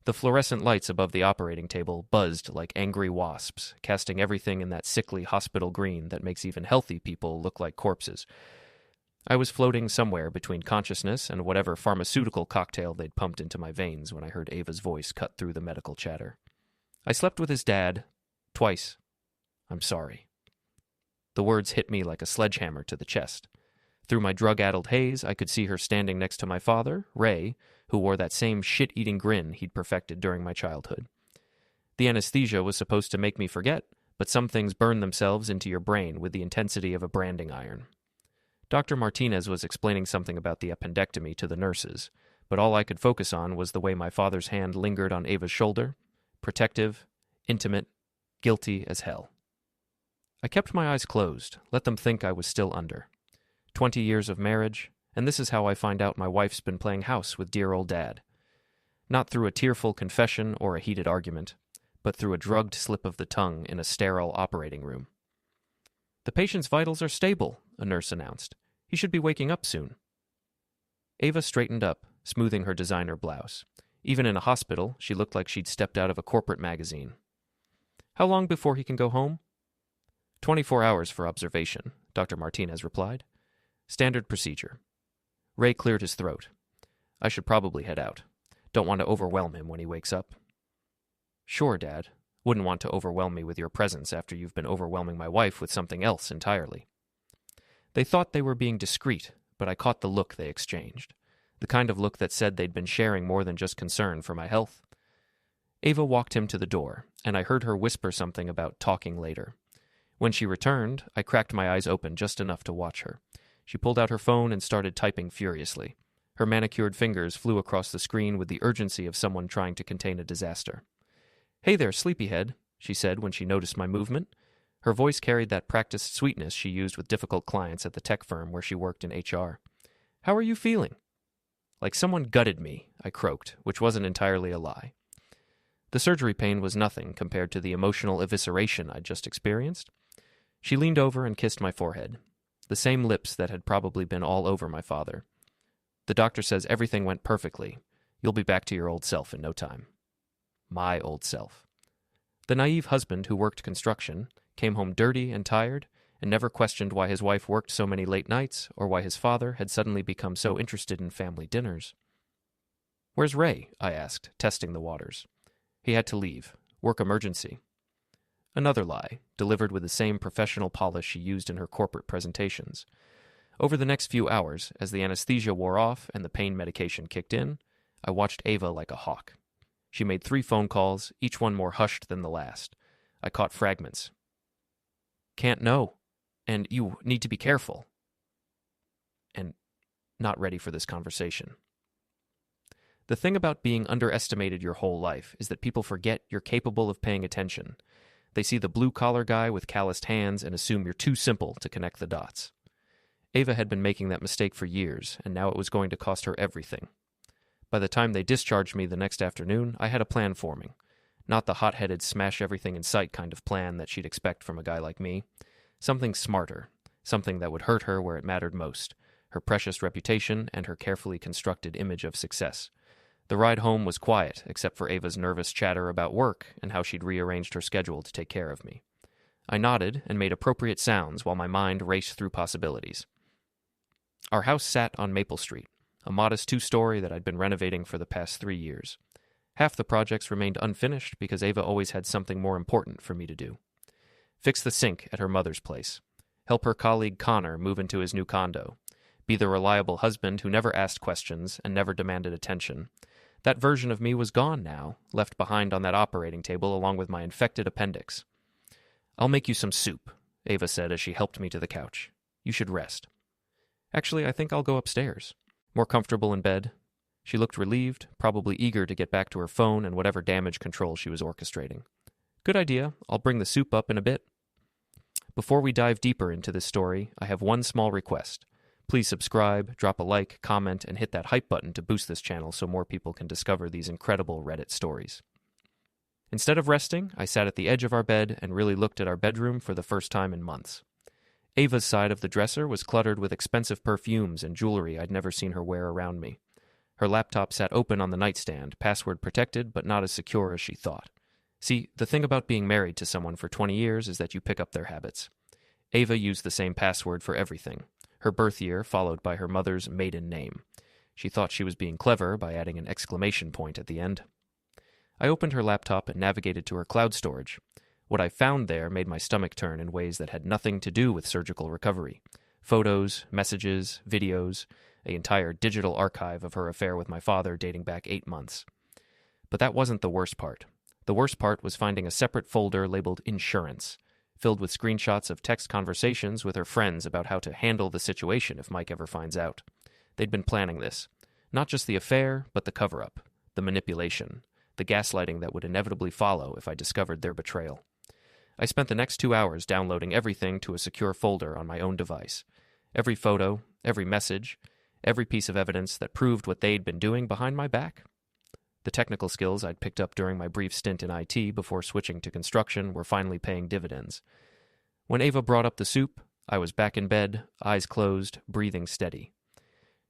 The fluorescent lights above the operating table buzzed like angry wasps, casting everything in that sickly hospital green that makes even healthy people look like corpses. I was floating somewhere between consciousness and whatever pharmaceutical cocktail they'd pumped into my veins when I heard Ava's voice cut through the medical chatter. I slept with his dad. Twice. I'm sorry. The words hit me like a sledgehammer to the chest. Through my drug-addled haze, I could see her standing next to my father, Ray, who wore that same shit-eating grin he'd perfected during my childhood. The anesthesia was supposed to make me forget, but some things burn themselves into your brain with the intensity of a branding iron. Dr. Martinez was explaining something about the appendectomy to the nurses, but all I could focus on was the way my father's hand lingered on Ava's shoulder, protective, intimate, guilty as hell. I kept my eyes closed, let them think I was still under. 20 years of marriage, and this is how I find out my wife's been playing house with dear old dad. Not through a tearful confession or a heated argument, but through a drugged slip of the tongue in a sterile operating room. The patient's vitals are stable, a nurse announced. He should be waking up soon. Ava straightened up, smoothing her designer blouse. Even in a hospital, she looked like she'd stepped out of a corporate magazine. How long before he can go home? 24 hours for observation, Dr. Martinez replied. Standard procedure. Ray cleared his throat. I should probably head out. Don't want to overwhelm him when he wakes up. Sure, Dad. Wouldn't want to overwhelm me with your presence after you've been overwhelming my wife with something else entirely. They thought they were being discreet, but I caught the look they exchanged. The kind of look that said they'd been sharing more than just concern for my health. Ava walked him to the door, and I heard her whisper something about talking later. When she returned, I cracked my eyes open just enough to watch her. She pulled out her phone and started typing furiously. Her manicured fingers flew across the screen with the urgency of someone trying to contain a disaster. Hey there, sleepyhead, she said when she noticed my movement. Her voice carried that practiced sweetness she used with difficult clients at the tech firm where she worked in HR. How are you feeling? Like someone gutted me, I croaked, which wasn't entirely a lie. The surgery pain was nothing compared to the emotional evisceration I'd just experienced. She leaned over and kissed my forehead, the same lips that had probably been all over my father. The doctor says everything went perfectly. You'll be back to your old self in no time. My old self. The naive husband who worked construction, came home dirty and tired, and never questioned why his wife worked so many late nights or why his father had suddenly become so interested in family dinners. Where's Ray? I asked, testing the waters. He had to leave. Work emergency. Another lie, delivered with the same professional polish she used in her corporate presentations. Over the next few hours, as the anesthesia wore off and the pain medication kicked in, I watched Ava like a hawk. She made 3 phone calls, each one more hushed than the last. I caught fragments. Can't know. And you need to be careful. And not ready for this conversation. The thing about being underestimated your whole life is that people forget you're capable of paying attention. They see the blue-collar guy with calloused hands and assume you're too simple to connect the dots. Ava had been making that mistake for years, and now it was going to cost her everything. By the time they discharged me the next afternoon, I had a plan forming. Not the hot-headed smash-everything-in-sight kind of plan that she'd expect from a guy like me. Something smarter, something that would hurt her where it mattered most, her precious reputation and her carefully constructed image of success. The ride home was quiet, except for Ava's nervous chatter about work and how she'd rearranged her schedule to take care of me. I nodded and made appropriate sounds while my mind raced through possibilities. Our house sat on Maple Street, a modest 2-story that I'd been renovating for the past 3 years. Half the projects remained unfinished because Ava always had something more important for me to do. Fix the sink at her mother's place. Help her colleague Connor move into his new condo. Be the reliable husband who never asked questions and never demanded attention. That version of me was gone now, left behind on that operating table along with my infected appendix. I'll make you some soup, Ava said as she helped me to the couch. You should rest. Actually, I think I'll go upstairs. More comfortable in bed. She looked relieved, probably eager to get back to her phone and whatever damage control she was orchestrating. Good idea. I'll bring the soup up in a bit. Before we dive deeper into this story, I have one small request. Please subscribe, drop a like, comment, and hit that hype button to boost this channel so more people can discover these incredible Reddit stories. Instead of resting, I sat at the edge of our bed and really looked at our bedroom for the first time in months. Ava's side of the dresser was cluttered with expensive perfumes and jewelry I'd never seen her wear around me. Her laptop sat open on the nightstand, password protected, but not as secure as she thought. See, the thing about being married to someone for 20 years is that you pick up their habits. Ava used the same password for everything, her birth year followed by her mother's maiden name. She thought she was being clever by adding an exclamation point at the end. I opened her laptop and navigated to her cloud storage. What I found there made my stomach turn in ways that had nothing to do with surgical recovery. Photos, messages, videos, an entire digital archive of her affair with my father dating back 8 months. But that wasn't the worst part. The worst part was finding a separate folder labeled Insurance, filled with screenshots of text conversations with her friends about how to handle the situation if Mike ever finds out. They'd been planning this. Not just the affair, but the cover-up, the manipulation, the gaslighting that would inevitably follow if I discovered their betrayal. I spent the next 2 hours downloading everything to a secure folder on my own device. Every photo, every message, every piece of evidence that proved what they'd been doing behind my back. The technical skills I'd picked up during my brief stint in IT before switching to construction were finally paying dividends. When Ava brought up the soup, I was back in bed, eyes closed, breathing steady.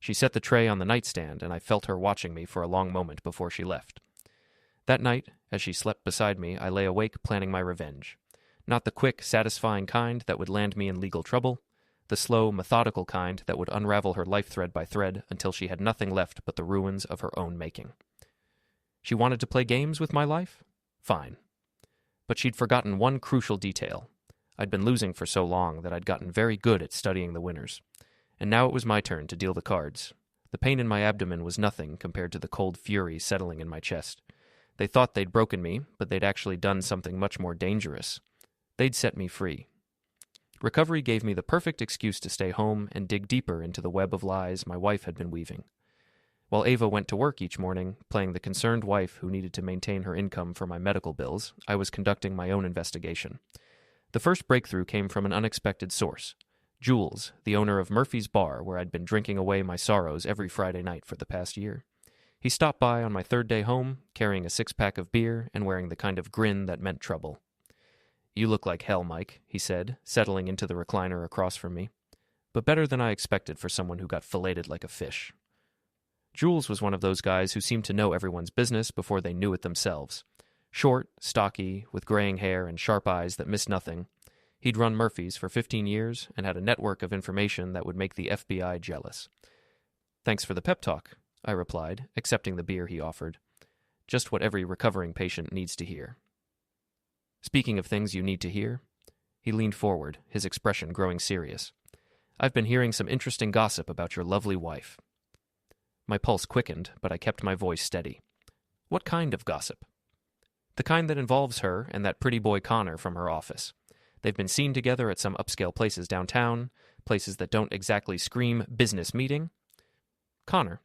She set the tray on the nightstand, and I felt her watching me for a long moment before she left. That night, as she slept beside me, I lay awake planning my revenge. Not the quick, satisfying kind that would land me in legal trouble, the slow, methodical kind that would unravel her life thread by thread until she had nothing left but the ruins of her own making. She wanted to play games with my life? Fine. But she'd forgotten one crucial detail. I'd been losing for so long that I'd gotten very good at studying the winners. And now it was my turn to deal the cards. The pain in my abdomen was nothing compared to the cold fury settling in my chest. They thought they'd broken me, but they'd actually done something much more dangerous. They'd set me free. Recovery gave me the perfect excuse to stay home and dig deeper into the web of lies my wife had been weaving. While Ava went to work each morning, playing the concerned wife who needed to maintain her income for my medical bills, I was conducting my own investigation. The first breakthrough came from an unexpected source. Jules, the owner of Murphy's Bar, where I'd been drinking away my sorrows every Friday night for the past year. He stopped by on my third day home, carrying a 6-pack of beer and wearing the kind of grin that meant trouble. "You look like hell, Mike," he said, settling into the recliner across from me. But better than I expected for someone who got filleted like a fish. Jules was one of those guys who seemed to know everyone's business before they knew it themselves. Short, stocky, with graying hair and sharp eyes that missed nothing. He'd run Murphy's for 15 years and had a network of information that would make the FBI jealous. "Thanks for the pep talk," I replied, accepting the beer he offered. Just what every recovering patient needs to hear. "Speaking of things you need to hear," he leaned forward, his expression growing serious. "I've been hearing some interesting gossip about your lovely wife." My pulse quickened, but I kept my voice steady. "What kind of gossip?" "The kind that involves her and that pretty boy Connor from her office. They've been seen together at some upscale places downtown, places that don't exactly scream business meeting. Connor.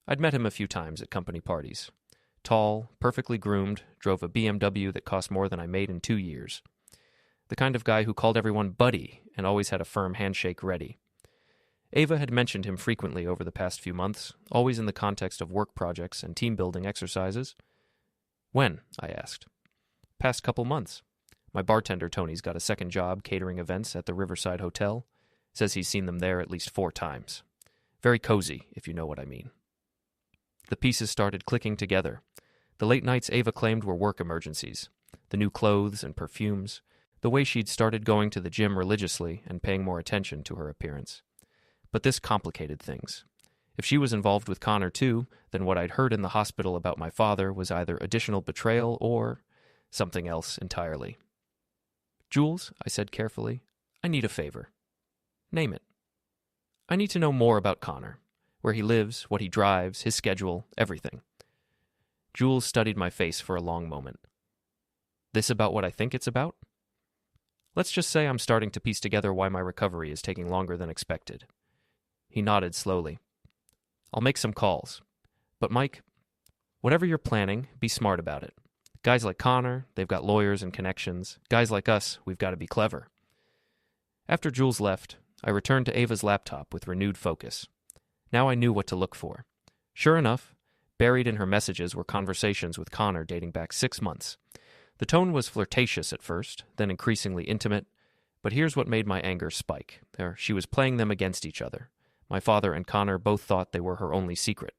I'd met him a few times at company parties. Tall, perfectly groomed, drove a BMW that cost more than I made in 2 years. The kind of guy who called everyone buddy and always had a firm handshake ready. Ava had mentioned him frequently over the past few months, always in the context of work projects and team-building exercises. "When?" I asked. "Past couple months. My bartender Tony's got a second job catering events at the Riverside Hotel. Says he's seen them there at least 4 times. Very cozy, if you know what I mean." The pieces started clicking together. The late nights Ava claimed were work emergencies. The new clothes and perfumes. The way she'd started going to the gym religiously and paying more attention to her appearance. But this complicated things. If she was involved with Connor too, then what I'd heard in the hospital about my father was either additional betrayal or something else entirely. "Jules," I said carefully, "I need a favor." "Name it." "I need to know more about Connor. Where he lives, what he drives, his schedule, everything." Jules studied my face for a long moment. "This about what I think it's about?" "Let's just say I'm starting to piece together why my recovery is taking longer than expected." He nodded slowly. "I'll make some calls. But Mike, whatever you're planning, be smart about it. Guys like Connor, they've got lawyers and connections. Guys like us, we've got to be clever." After Jules left, I returned to Ava's laptop with renewed focus. Now I knew what to look for. Sure enough, buried in her messages were conversations with Connor dating back 6 months. The tone was flirtatious at first, then increasingly intimate, but here's what made my anger spike. She was playing them against each other. My father and Connor both thought they were her only secret.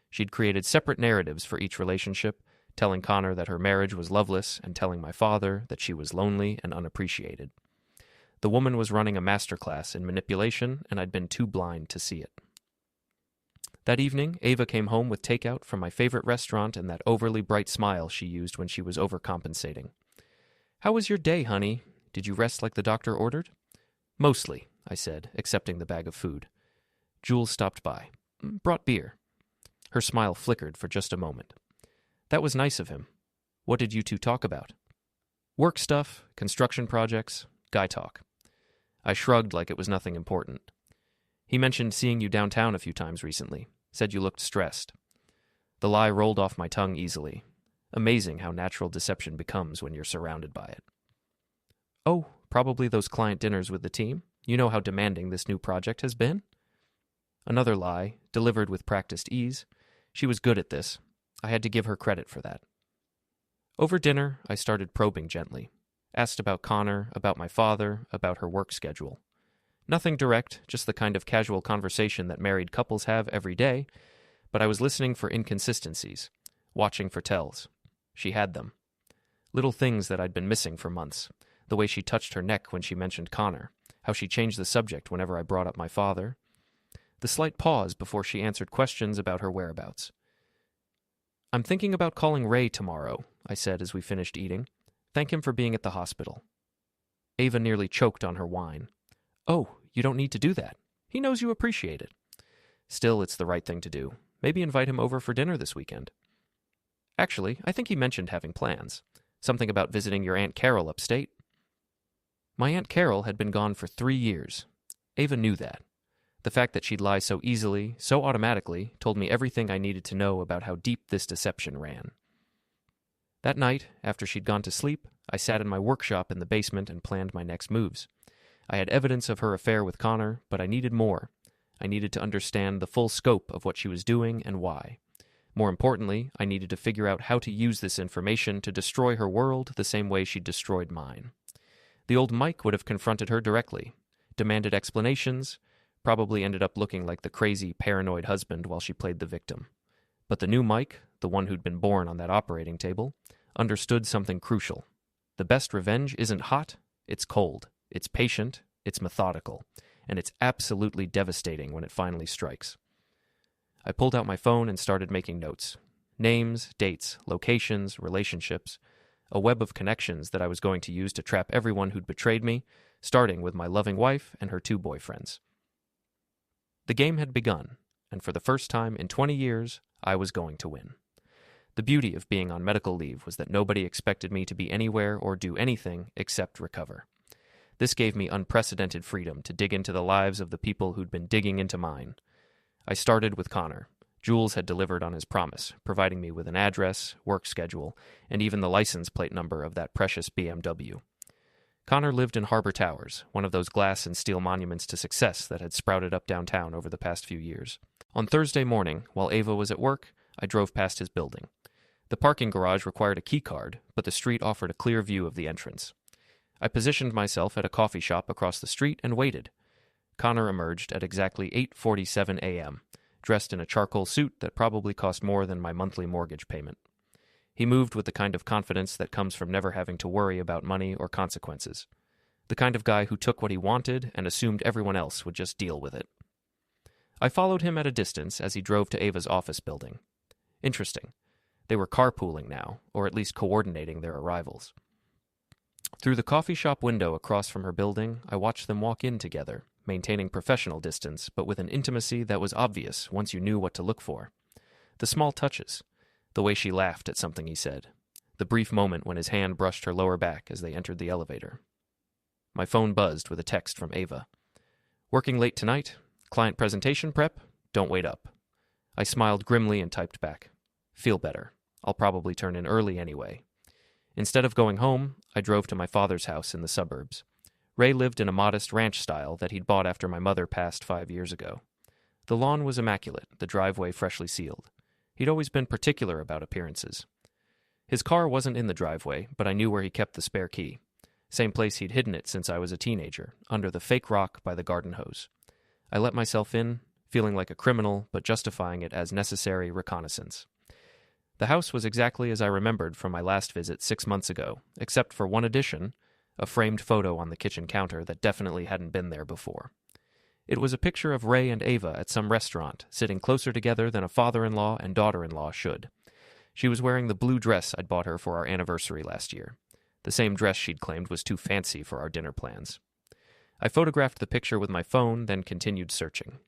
She'd created separate narratives for each relationship, telling Connor that her marriage was loveless and telling my father that she was lonely and unappreciated. The woman was running a masterclass in manipulation, and I'd been too blind to see it. That evening, Ava came home with takeout from my favorite restaurant and that overly bright smile she used when she was overcompensating. "How was your day, honey? Did you rest like the doctor ordered?" "Mostly," I said, accepting the bag of food. Jules stopped by. "Brought beer." Her smile flickered for just a moment. "That was nice of him. What did you two talk about?" "Work stuff, construction projects, guy talk." I shrugged like it was nothing important. "He mentioned seeing you downtown a few times recently. Said you looked stressed." The lie rolled off my tongue easily. Amazing how natural deception becomes when you're surrounded by it. "Oh, probably those client dinners with the team. You know how demanding this new project has been?" Another lie, delivered with practiced ease. She was good at this. I had to give her credit for that. Over dinner, I started probing gently. Asked about Connor, about my father, about her work schedule. Nothing direct, just the kind of casual conversation that married couples have every day, but I was listening for inconsistencies, watching for tells. She had them. Little things that I'd been missing for months. The way she touched her neck when she mentioned Connor, how she changed the subject whenever I brought up my father. The slight pause before she answered questions about her whereabouts. "I'm thinking about calling Ray tomorrow," I said as we finished eating. "Thank him for being at the hospital." Ava nearly choked on her wine. "Oh, you don't need to do that. He knows you appreciate it." "Still, it's the right thing to do. Maybe invite him over for dinner this weekend." "Actually, I think he mentioned having plans. Something about visiting your Aunt Carol upstate." My Aunt Carol had been gone for 3 years. Ava knew that. The fact that she'd lie so easily, so automatically, told me everything I needed to know about how deep this deception ran. That night, after she'd gone to sleep, I sat in my workshop in the basement and planned my next moves. I had evidence of her affair with Connor, but I needed more. I needed to understand the full scope of what she was doing and why. More importantly, I needed to figure out how to use this information to destroy her world the same way she destroyed mine. The old Mike would have confronted her directly, demanded explanations, probably ended up looking like the crazy, paranoid husband while she played the victim. But the new Mike, the one who'd been born on that operating table, understood something crucial. The best revenge isn't hot, it's cold. It's patient, it's methodical, and it's absolutely devastating when it finally strikes. I pulled out my phone and started making notes. Names, dates, locations, relationships. A web of connections that I was going to use to trap everyone who'd betrayed me, starting with my loving wife and her 2 boyfriends. The game had begun, and for the first time in 20 years, I was going to win. The beauty of being on medical leave was that nobody expected me to be anywhere or do anything except recover. This gave me unprecedented freedom to dig into the lives of the people who'd been digging into mine. I started with Connor. Jules had delivered on his promise, providing me with an address, work schedule, and even the license plate number of that precious BMW. Connor lived in Harbor Towers, one of those glass and steel monuments to success that had sprouted up downtown over the past few years. On Thursday morning, while Ava was at work, I drove past his building. The parking garage required a key card, but the street offered a clear view of the entrance. I positioned myself at a coffee shop across the street and waited. Connor emerged at exactly 8:47 a.m., dressed in a charcoal suit that probably cost more than my monthly mortgage payment. He moved with the kind of confidence that comes from never having to worry about money or consequences. The kind of guy who took what he wanted and assumed everyone else would just deal with it. I followed him at a distance as he drove to Ava's office building. Interesting. They were carpooling now, or at least coordinating their arrivals. Through the coffee shop window across from her building, I watched them walk in together, maintaining professional distance, but with an intimacy that was obvious once you knew what to look for. The small touches, the way she laughed at something he said, the brief moment when his hand brushed her lower back as they entered the elevator. My phone buzzed with a text from Ava. "Working late tonight? Client presentation prep? Don't wait up." I smiled grimly and typed back. "Feel better. I'll probably turn in early anyway." Instead of going home, I drove to my father's house in the suburbs. Ray lived in a modest ranch style that he'd bought after my mother passed 5 years ago. The lawn was immaculate, the driveway freshly sealed. He'd always been particular about appearances. His car wasn't in the driveway, but I knew where he kept the spare key. Same place he'd hidden it since I was a teenager, under the fake rock by the garden hose. I let myself in, feeling like a criminal but justifying it as necessary reconnaissance. The house was exactly as I remembered from my last visit 6 months ago, except for one addition, a framed photo on the kitchen counter that definitely hadn't been there before. It was a picture of Ray and Ava at some restaurant, sitting closer together than a father-in-law and daughter-in-law should. She was wearing the blue dress I'd bought her for our anniversary last year, the same dress she'd claimed was too fancy for our dinner plans. I photographed the picture with my phone, then continued searching.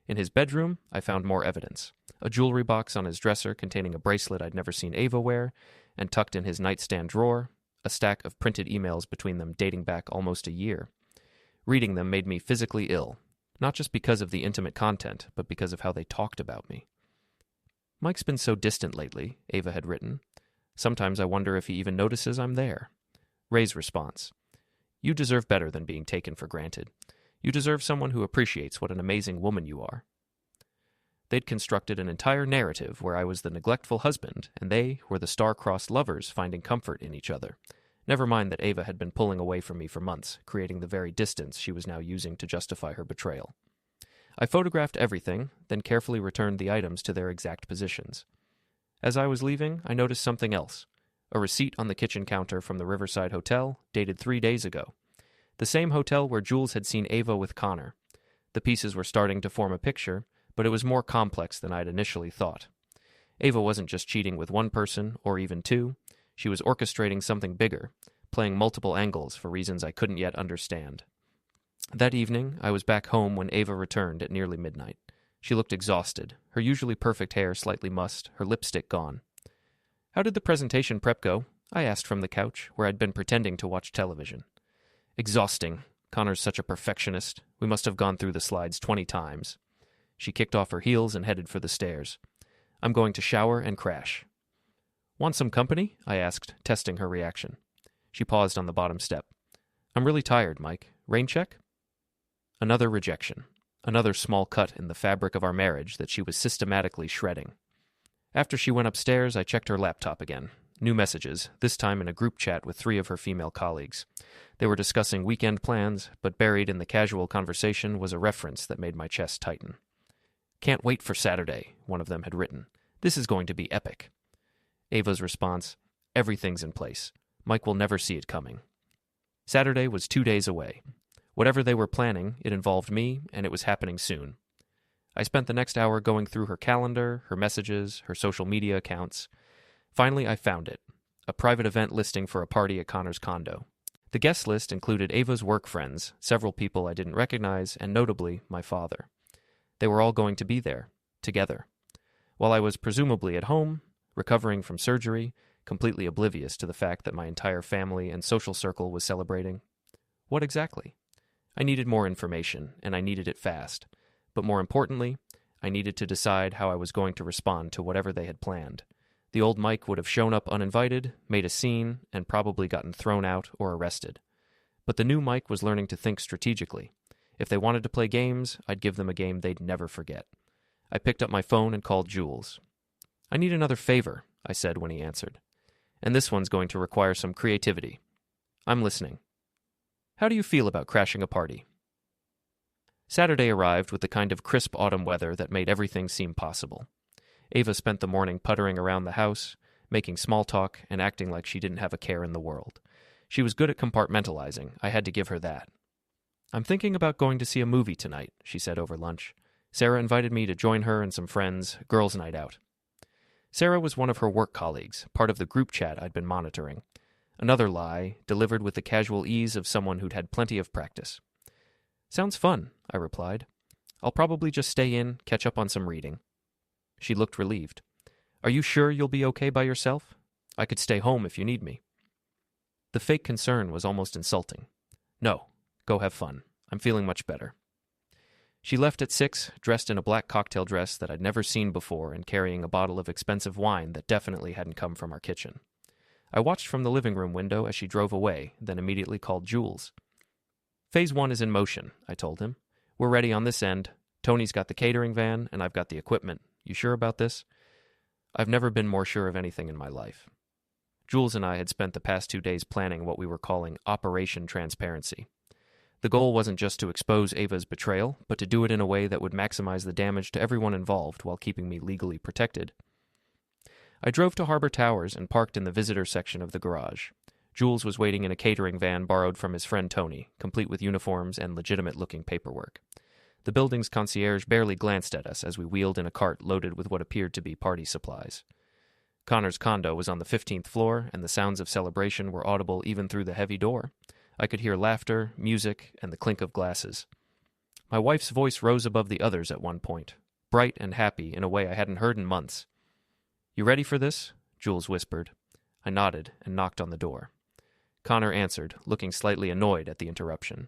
In his bedroom, I found more evidence. A jewelry box on his dresser containing a bracelet I'd never seen Ava wear, and tucked in his nightstand drawer, a stack of printed emails between them dating back almost a year. Reading them made me physically ill, not just because of the intimate content, but because of how they talked about me. "Mike's been so distant lately," Ava had written. "Sometimes I wonder if he even notices I'm there." Ray's response: "You deserve better than being taken for granted. You deserve someone who appreciates what an amazing woman you are." They'd constructed an entire narrative where I was the neglectful husband, and they were the star-crossed lovers finding comfort in each other. Never mind that Ava had been pulling away from me for months, creating the very distance she was now using to justify her betrayal. I photographed everything, then carefully returned the items to their exact positions. As I was leaving, I noticed something else. A receipt on the kitchen counter from the Riverside Hotel, dated 3 days ago. The same hotel where Jules had seen Ava with Connor. The pieces were starting to form a picture, but it was more complex than I'd initially thought. Ava wasn't just cheating with one person, or even two. She was orchestrating something bigger, playing multiple angles for reasons I couldn't yet understand. That evening, I was back home when Ava returned at nearly midnight. She looked exhausted, her usually perfect hair slightly mussed, her lipstick gone. "How did the presentation prep go?" I asked from the couch, where I'd been pretending to watch television. "Exhausting. Connor's such a perfectionist. We must have gone through the slides 20 times. She kicked off her heels and headed for the stairs. "I'm going to shower and crash." "Want some company?" I asked, testing her reaction. She paused on the bottom step. "I'm really tired, Mike. Rain check?" Another rejection. Another small cut in the fabric of our marriage that she was systematically shredding. After she went upstairs, I checked her laptop again. New messages, this time in a group chat with 3 of her female colleagues. They were discussing weekend plans, but buried in the casual conversation was a reference that made my chest tighten. "Can't wait for Saturday," one of them had written. "This is going to be epic." Ava's response: "Everything's in place. Mike will never see it coming." Saturday was 2 days away. Whatever they were planning, it involved me, and it was happening soon. I spent the next hour going through her calendar, her messages, her social media accounts. Finally, I found it. A private event listing for a party at Connor's condo. The guest list included Ava's work friends, several people I didn't recognize, and notably, my father. They were all going to be there, together. While I was presumably at home, recovering from surgery, completely oblivious to the fact that my entire family and social circle was celebrating. What exactly? I needed more information, and I needed it fast. But more importantly, I needed to decide how I was going to respond to whatever they had planned. The old Mike would have shown up uninvited, made a scene, and probably gotten thrown out or arrested. But the new Mike was learning to think strategically. If they wanted to play games, I'd give them a game they'd never forget. I picked up my phone and called Jules. "I need another favor," I said when he answered. "And this one's going to require some creativity." "I'm listening." "How do you feel about crashing a party?" Saturday arrived with the kind of crisp autumn weather that made everything seem possible. Ava spent the morning puttering around the house, making small talk, and acting like she didn't have a care in the world. She was good at compartmentalizing. I had to give her that. "I'm thinking about going to see a movie tonight," she said over lunch. Sarah invited me to join her and some friends, girls' night out. Sarah was one of her work colleagues, part of the group chat I'd been monitoring. Another lie, delivered with the casual ease of someone who'd had plenty of practice. "Sounds fun," I replied. "I'll probably just stay in, catch up on some reading." She looked relieved. "Are you sure you'll be okay by yourself? I could stay home if you need me." The fake concern was almost insulting. "No, go have fun. I'm feeling much better." She left at 6, dressed in a black cocktail dress that I'd never seen before and carrying a bottle of expensive wine that definitely hadn't come from our kitchen. I watched from the living room window as she drove away, then immediately called Jules. "Phase 1 is in motion," I told him. "We're ready on this end. Tony's got the catering van, and I've got the equipment. You sure about this?" I've never been more sure of anything in my life. Jules and I had spent the past 2 days planning what we were calling Operation Transparency. The goal wasn't just to expose Ava's betrayal, but to do it in a way that would maximize the damage to everyone involved while keeping me legally protected. I drove to Harbor Towers and parked in the visitor section of the garage. Jules was waiting in a catering van borrowed from his friend Tony, complete with uniforms and legitimate-looking paperwork. The building's concierge barely glanced at us as we wheeled in a cart loaded with what appeared to be party supplies. Connor's condo was on the 15th floor, and the sounds of celebration were audible even through the heavy door. I could hear laughter, music, and the clink of glasses. My wife's voice rose above the others at one point, bright and happy in a way I hadn't heard in months. "You ready for this?" Jules whispered. I nodded and knocked on the door. Connor answered, looking slightly annoyed at the interruption.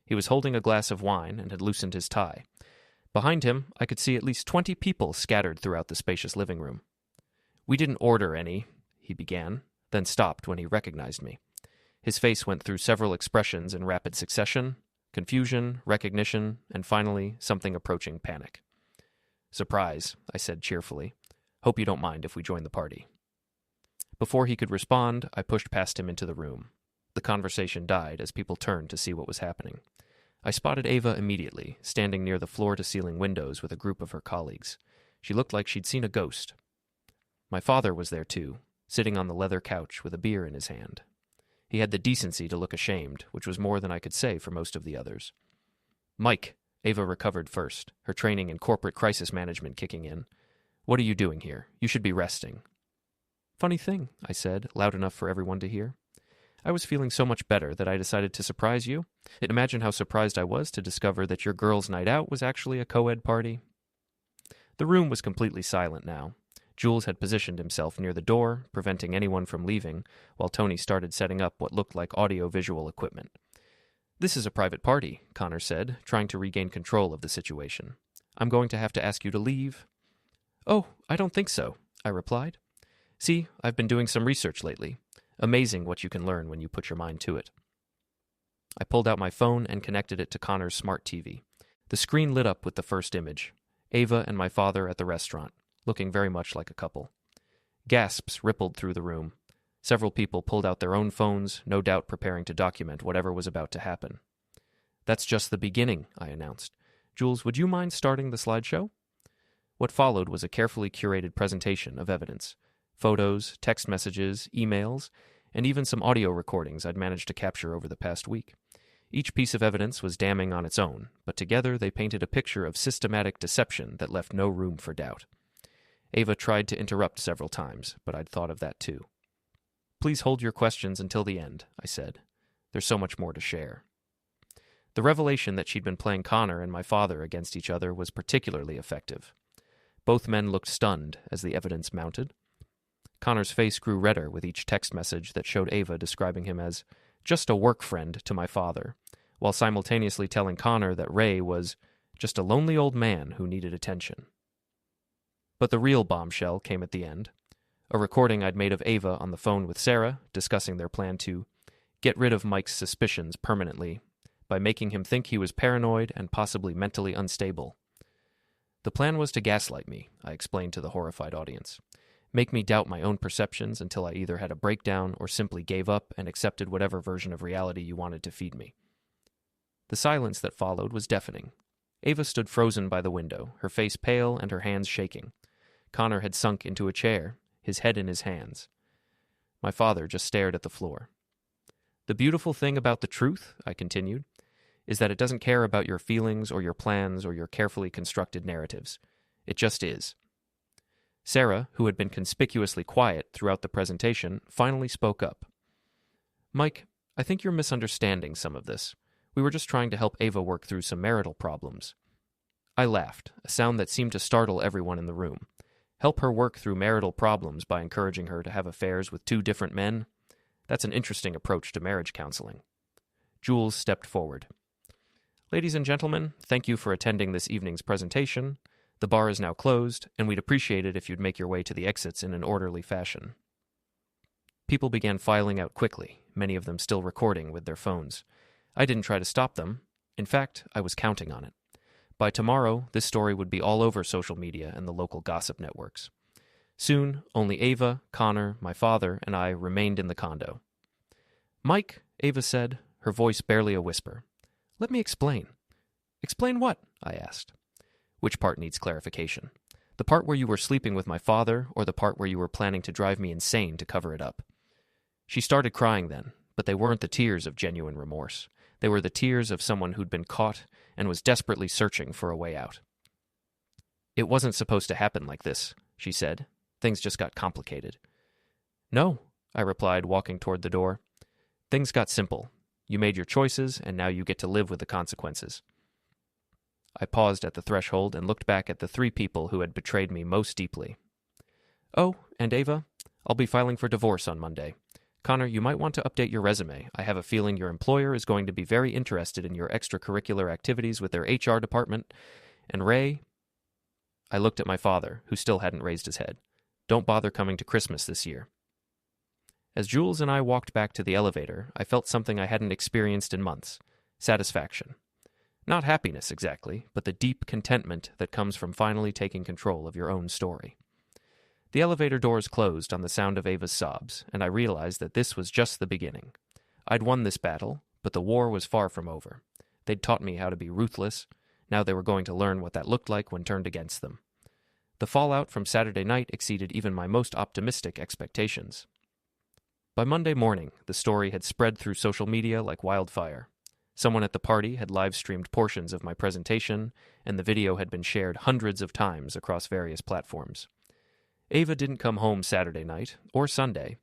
He was holding a glass of wine and had loosened his tie. Behind him, I could see at least 20 people scattered throughout the spacious living room. "We didn't order any," he began, then stopped when he recognized me. His face went through several expressions in rapid succession: confusion, recognition, and finally, something approaching panic. "Surprise," I said cheerfully. "Hope you don't mind if we join the party." Before he could respond, I pushed past him into the room. The conversation died as people turned to see what was happening. I spotted Ava immediately, standing near the floor-to-ceiling windows with a group of her colleagues. She looked like she'd seen a ghost. My father was there too, sitting on the leather couch with a beer in his hand. He had the decency to look ashamed, which was more than I could say for most of the others. "Mike," Ava recovered first, her training in corporate crisis management kicking in. "What are you doing here? You should be resting." "Funny thing," I said, loud enough for everyone to hear. "I was feeling so much better that I decided to surprise you. Imagine how surprised I was to discover that your girls' night out was actually a co-ed party." The room was completely silent now. Jules had positioned himself near the door, preventing anyone from leaving, while Tony started setting up what looked like audio-visual equipment. "This is a private party," Connor said, trying to regain control of the situation. "I'm going to have to ask you to leave." "Oh, I don't think so," I replied. "See, I've been doing some research lately. Amazing what you can learn when you put your mind to it." I pulled out my phone and connected it to Connor's smart TV. The screen lit up with the first image: Ava and my father at the restaurant, looking very much like a couple. Gasps rippled through the room. Several people pulled out their own phones, no doubt preparing to document whatever was about to happen. "That's just the beginning," I announced. "Jules, would you mind starting the slideshow?" What followed was a carefully curated presentation of evidence: photos, text messages, emails, and even some audio recordings I'd managed to capture over the past week. Each piece of evidence was damning on its own, but together they painted a picture of systematic deception that left no room for doubt. Ava tried to interrupt several times, but I'd thought of that too. "Please hold your questions until the end," I said. "There's so much more to share." The revelation that she'd been playing Connor and my father against each other was particularly effective. Both men looked stunned as the evidence mounted. Connor's face grew redder with each text message that showed Ava describing him as just a work friend to my father, while simultaneously telling Connor that Ray was just a lonely old man who needed attention. But the real bombshell came at the end: a recording I'd made of Ava on the phone with Sarah, discussing their plan to get rid of Mike's suspicions permanently by making him think he was paranoid and possibly mentally unstable. The plan was to gaslight me, I explained to the horrified audience. Make me doubt my own perceptions until I either had a breakdown or simply gave up and accepted whatever version of reality you wanted to feed me. The silence that followed was deafening. Ava stood frozen by the window, her face pale and her hands shaking. Connor had sunk into a chair, his head in his hands. My father just stared at the floor. "The beautiful thing about the truth," I continued, "is that it doesn't care about your feelings or your plans or your carefully constructed narratives. It just is." Sarah, who had been conspicuously quiet throughout the presentation, finally spoke up. "Mike, I think you're misunderstanding some of this. We were just trying to help Ava work through some marital problems." I laughed, a sound that seemed to startle everyone in the room. Help her work through marital problems by encouraging her to have affairs with two different men? That's an interesting approach to marriage counseling. Jules stepped forward. "Ladies and gentlemen, thank you for attending this evening's presentation. The bar is now closed, and we'd appreciate it if you'd make your way to the exits in an orderly fashion." People began filing out quickly, many of them still recording with their phones. I didn't try to stop them. In fact, I was counting on it. By tomorrow, this story would be all over social media and the local gossip networks. Soon, only Ava, Connor, my father, and I remained in the condo. "Mike," Ava said, her voice barely a whisper, Let me explain. Explain what? I asked. Which part needs clarification? The part where you were sleeping with my father, or the part where you were planning to drive me insane to cover it up? She started crying then, but they weren't the tears of genuine remorse. They were the tears of someone who'd been caught and was desperately searching for a way out. It wasn't supposed to happen like this, she said. Things just got complicated. No, I replied, walking toward the door. Things got simple. You made your choices, and now you get to live with the consequences. I paused at the threshold and looked back at the 3 people who had betrayed me most deeply. Oh, and Ava, I'll be filing for divorce on Monday. Connor, you might want to update your resume. I have a feeling your employer is going to be very interested in your extracurricular activities with their HR department. And Ray... I looked at my father, who still hadn't raised his head. Don't bother coming to Christmas this year. As Jules and I walked back to the elevator, I felt something I hadn't experienced in months. Satisfaction. Not happiness exactly, but the deep contentment that comes from finally taking control of your own story. The elevator doors closed on the sound of Ava's sobs, and I realized that this was just the beginning. I'd won this battle, but the war was far from over. They'd taught me how to be ruthless. Now they were going to learn what that looked like when turned against them. The fallout from Saturday night exceeded even my most optimistic expectations. By Monday morning, the story had spread through social media like wildfire. Someone at the party had live-streamed portions of my presentation, and the video had been shared hundreds of times across various platforms. Ava didn't come home Saturday night, or Sunday.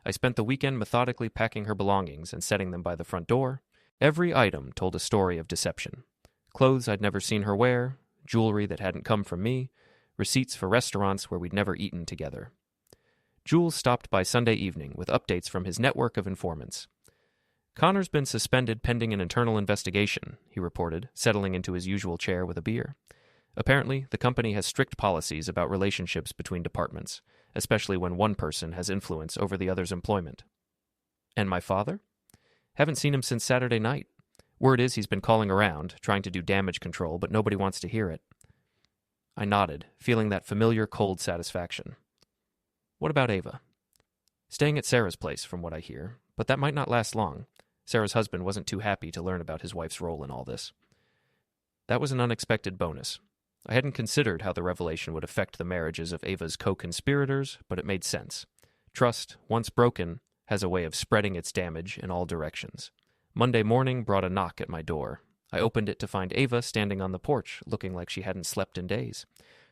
I spent the weekend methodically packing her belongings and setting them by the front door. Every item told a story of deception. Clothes I'd never seen her wear, jewelry that hadn't come from me, receipts for restaurants where we'd never eaten together. Jules stopped by Sunday evening with updates from his network of informants. Connor's been suspended pending an internal investigation, he reported, settling into his usual chair with a beer. Apparently, the company has strict policies about relationships between departments, especially when one person has influence over the other's employment. And my father? Haven't seen him since Saturday night. Word is he's been calling around, trying to do damage control, but nobody wants to hear it. I nodded, feeling that familiar cold satisfaction. What about Ava? Staying at Sarah's place, from what I hear, but that might not last long. Sarah's husband wasn't too happy to learn about his wife's role in all this. That was an unexpected bonus. I hadn't considered how the revelation would affect the marriages of Ava's co-conspirators, but it made sense. Trust, once broken, has a way of spreading its damage in all directions. Monday morning brought a knock at my door. I opened it to find Ava standing on the porch, looking like she hadn't slept in days.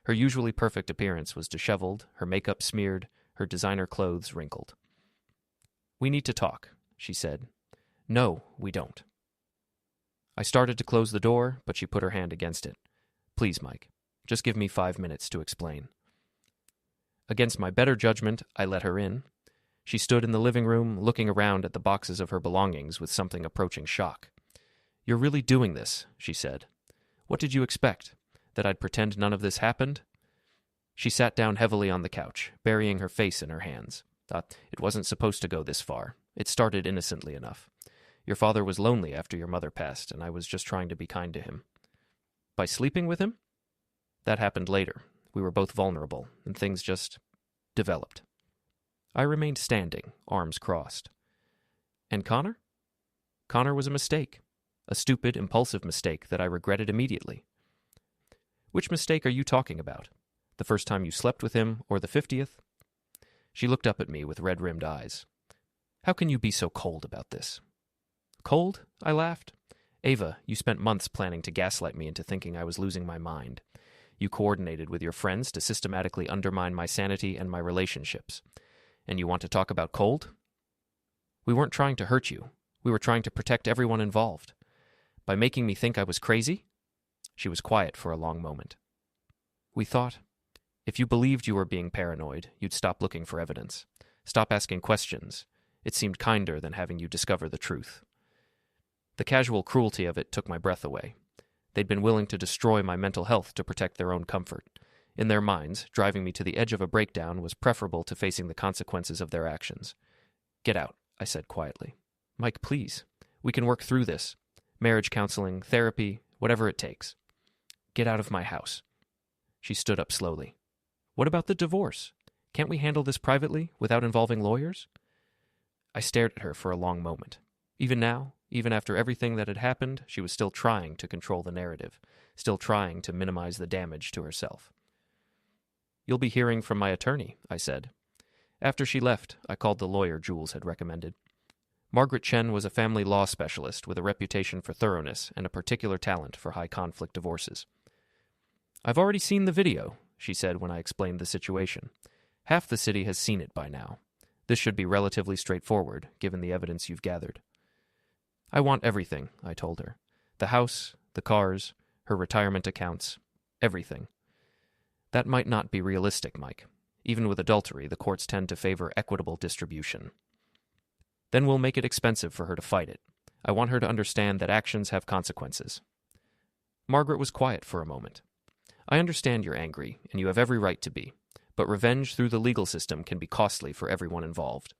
Her usually perfect appearance was disheveled, her makeup smeared, her designer clothes wrinkled. "We need to talk," she said. "No, we don't." I started to close the door, but she put her hand against it. "Please, Mike, just give me 5 minutes to explain." Against my better judgment, I let her in. She stood in the living room, looking around at the boxes of her belongings with something approaching shock. "You're really doing this," she said. "What did you expect? That I'd pretend none of this happened?" She sat down heavily on the couch, burying her face in her hands. It wasn't supposed to go this far. It started innocently enough. Your father was lonely after your mother passed, and I was just trying to be kind to him. By sleeping with him? That happened later. We were both vulnerable, and things just developed. I remained standing, arms crossed. And Connor? Connor was a mistake. A stupid, impulsive mistake that I regretted immediately. Which mistake are you talking about? The first time you slept with him, or the 50th? She looked up at me with red-rimmed eyes. How can you be so cold about this? Cold? I laughed. Ava, you spent months planning to gaslight me into thinking I was losing my mind. You coordinated with your friends to systematically undermine my sanity and my relationships. And you want to talk about cold? We weren't trying to hurt you. We were trying to protect everyone involved. By making me think I was crazy? She was quiet for a long moment. We thought, if you believed you were being paranoid, you'd stop looking for evidence. Stop asking questions. It seemed kinder than having you discover the truth. The casual cruelty of it took my breath away. They'd been willing to destroy my mental health to protect their own comfort. In their minds, driving me to the edge of a breakdown was preferable to facing the consequences of their actions. Get out, I said quietly. Mike, please. We can work through this. Marriage counseling, therapy, whatever it takes. Get out of my house. She stood up slowly. What about the divorce? Can't we handle this privately, without involving lawyers? I stared at her for a long moment. Even now, Even after everything that had happened, she was still trying to control the narrative, still trying to minimize the damage to herself. "You'll be hearing from my attorney," I said. After she left, I called the lawyer Jules had recommended. Margaret Chen was a family law specialist with a reputation for thoroughness and a particular talent for high-conflict divorces. "I've already seen the video," she said when I explained the situation. "Half the city has seen it by now. This should be relatively straightforward, given the evidence you've gathered." "I want everything," I told her. "The house, the cars, her retirement accounts, everything." "That might not be realistic, Mike. Even with adultery, the courts tend to favor equitable distribution." "Then we'll make it expensive for her to fight it. I want her to understand that actions have consequences." Margaret was quiet for a moment. "I understand you're angry, and you have every right to be, but revenge through the legal system can be costly for everyone involved."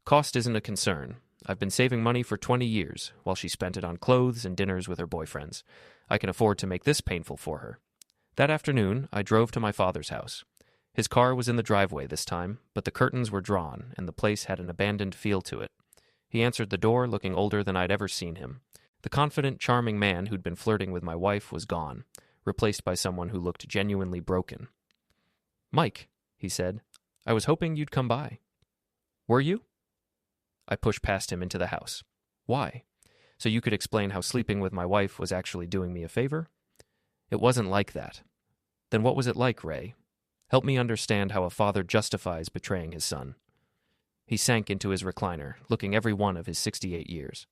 "Cost isn't a concern. I've been saving money for 20 years, while she spent it on clothes and dinners with her boyfriends. I can afford to make this painful for her." That afternoon, I drove to my father's house. His car was in the driveway this time, but the curtains were drawn, and the place had an abandoned feel to it. He answered the door looking older than I'd ever seen him. The confident, charming man who'd been flirting with my wife was gone, replaced by someone who looked genuinely broken. "Mike," he said, "I was hoping you'd come by." "Were you?" I pushed past him into the house. "Why? So you could explain how sleeping with my wife was actually doing me a favor?" "It wasn't like that." "Then what was it like, Ray? Help me understand how a father justifies betraying his son." He sank into his recliner, looking every one of his 68 years.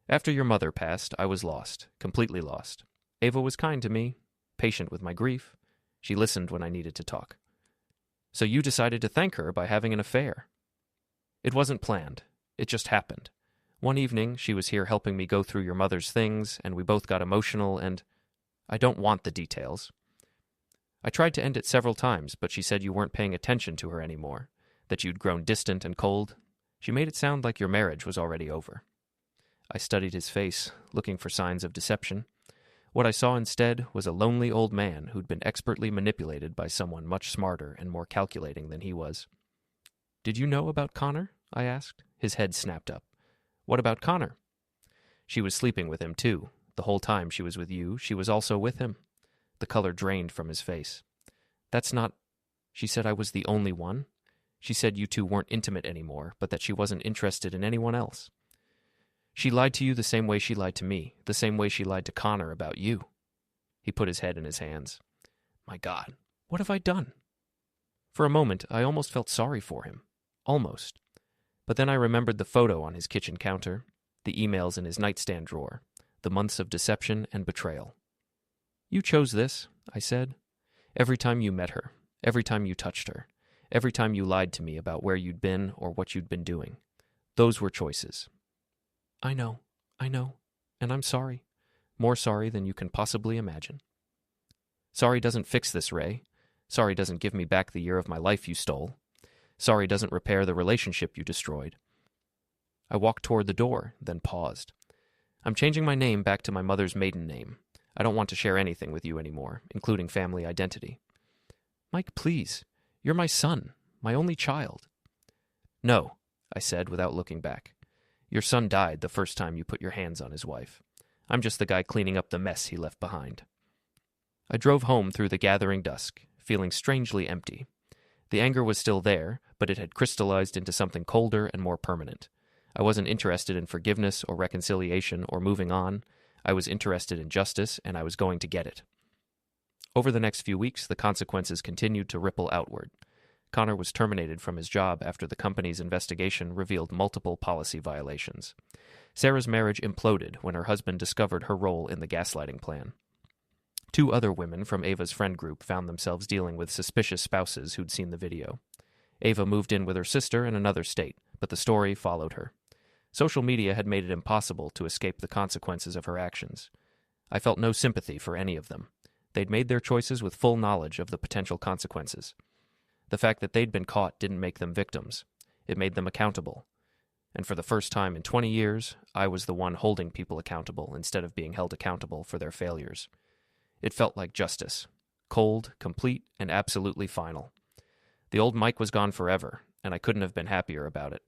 "After your mother passed, I was lost, completely lost. Ava was kind to me, patient with my grief. She listened when I needed to talk." "So you decided to thank her by having an affair?" "It wasn't planned. It just happened. One evening, she was here helping me go through your mother's things, and we both got emotional, and I don't want the details. I tried to end it several times, but she said you weren't paying attention to her anymore, that you'd grown distant and cold. She made it sound like your marriage was already over." I studied his face, looking for signs of deception. What I saw instead was a lonely old man who'd been expertly manipulated by someone much smarter and more calculating than he was. "Did you know about Connor?" I asked. His head snapped up. "What about Connor?" "She was sleeping with him, too. The whole time she was with you, she was also with him." The color drained from his face. "That's not—" "She said I was the only one. She said you two weren't intimate anymore, but that she wasn't interested in anyone else. She lied to you the same way she lied to me, the same way she lied to Connor about you." He put his head in his hands. "My God, what have I done?" For a moment, I almost felt sorry for him. Almost. But then I remembered the photo on his kitchen counter, the emails in his nightstand drawer, the months of deception and betrayal. "You chose this," I said. "Every time you met her, every time you touched her, every time you lied to me about where you'd been or what you'd been doing. Those were choices." I know, and I'm sorry. More sorry than you can possibly imagine." "Sorry doesn't fix this, Ray. Sorry doesn't give me back the year of my life you stole. Sorry doesn't repair the relationship you destroyed." I walked toward the door, then paused. "I'm changing my name back to my mother's maiden name. I don't want to share anything with you anymore, including family identity." "Mike, please. You're my son, my only child." "No," I said without looking back. "Your son died the first time you put your hands on his wife. I'm just the guy cleaning up the mess he left behind." I drove home through the gathering dusk, feeling strangely empty. The anger was still there, but it had crystallized into something colder and more permanent. I wasn't interested in forgiveness or reconciliation or moving on. I was interested in justice, and I was going to get it. Over the next few weeks, the consequences continued to ripple outward. Connor was terminated from his job after the company's investigation revealed multiple policy violations. Sarah's marriage imploded when her husband discovered her role in the gaslighting plan. 2 other women from Ava's friend group found themselves dealing with suspicious spouses who'd seen the video. Ava moved in with her sister in another state, but the story followed her. Social media had made it impossible to escape the consequences of her actions. I felt no sympathy for any of them. They'd made their choices with full knowledge of the potential consequences. The fact that they'd been caught didn't make them victims. It made them accountable. And for the first time in 20 years, I was the one holding people accountable instead of being held accountable for their failures. It felt like justice. Cold, complete, and absolutely final. The old Mike was gone forever, and I couldn't have been happier about it.